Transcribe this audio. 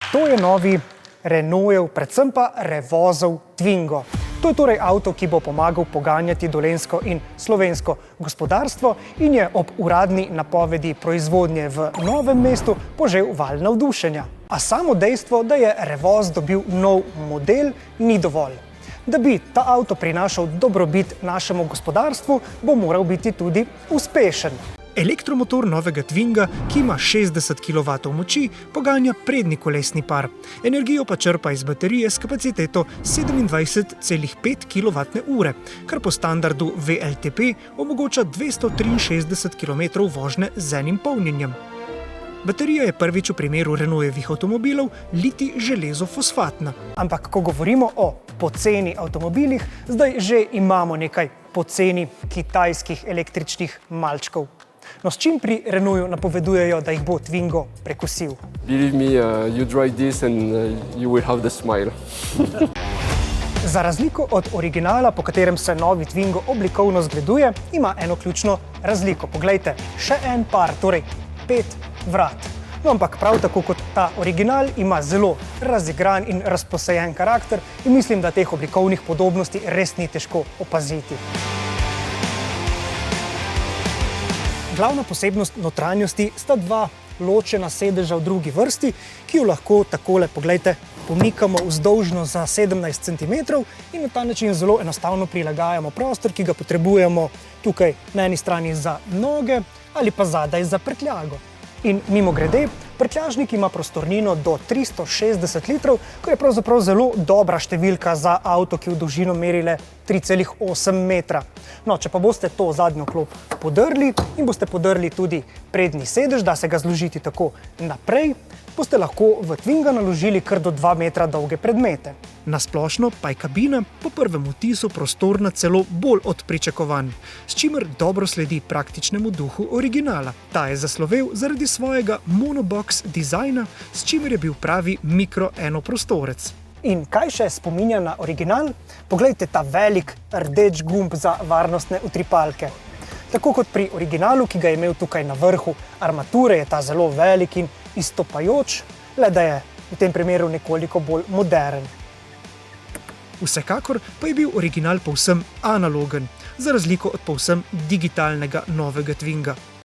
To je novi Renaultov, predvsem pa Revozov Twingo. To je torej avto, ki bo pomagal poganjati dolenjsko in slovensko gospodarstvo in je ob uradni napovedi proizvodnje v Novem mestu požel val navdušenja. A samo dejstvo, da je Revoz dobil nov model, ni dovolj. Da bi ta avto prinašal dobrobit našemu gospodarstvu, bo moral biti tudi uspešen. Elektromotor novega Twinga, ki ima 60 kW moči, poganja prednji kolesni par. Energijo pa črpa iz baterije s kapaciteto 27,5 kWh, kar po standardu WLTP omogoča 263 km vožnje z enim polnjenjem. Baterija je prvič v primeru Renaultovih avtomobilov liti-železo-fosfatna. Ampak ko govorimo o poceni avtomobilih, zdaj že imamo nekaj poceni kitajskih električnih malčkov. No, s čim pri Renaultu napovedujejo, da jih bo Twingo prekusil? Believe me, you drive this and you will have the smile. Za razliko od originala, po katerem se novi Twingo oblikovno zgleduje, ima eno ključno razliko. Poglejte, še en par, torej 5 vrat. No, ampak prav tako kot ta original ima zelo razigran in razposajen karakter in mislim, da teh oblikovnih podobnosti res ni težko opaziti. Glavna posebnost notranjosti sta dva ločena sedeža v drugi vrsti, ki jo lahko takole, poglejte, pomikamo vzdolžno za 17 cm in na ta način zelo enostavno prilagajamo prostor, ki ga potrebujemo tukaj na eni strani za noge ali pa zadaj za prtljago. In mimogrede, prtljažnik ima prostornino do 360 litrov, kar je pravzaprav zelo dobra številka za avto, ki v dolžino meri le 3,8 metra. No, če pa boste to zadnjo klop podrli in boste podrli tudi prednji sedež, da se ga zložiti tako naprej, boste lahko v Twinga naložili kar do 2 metra dolge predmete. Na splošno pa je kabina po prvem vtisu prostorna celo bolj od pričakovanj, s čimer dobro sledi praktičnemu duhu originala. Ta je zaslovel zaradi svojega monobox dizajna, s čimer je bil pravi mikro-enoprostorec. In kaj še spominja na original? Poglejte ta velik rdeč gumb za varnostne utripalke. Tako kot pri originalu, ki ga je imel tukaj na vrhu armature, je ta zelo velik in izstopajoč, le da je v tem primeru nekoliko bolj moderen. Vsekakor pa je bil original povsem analogen, za razliko od povsem digitalnega novega Twinga.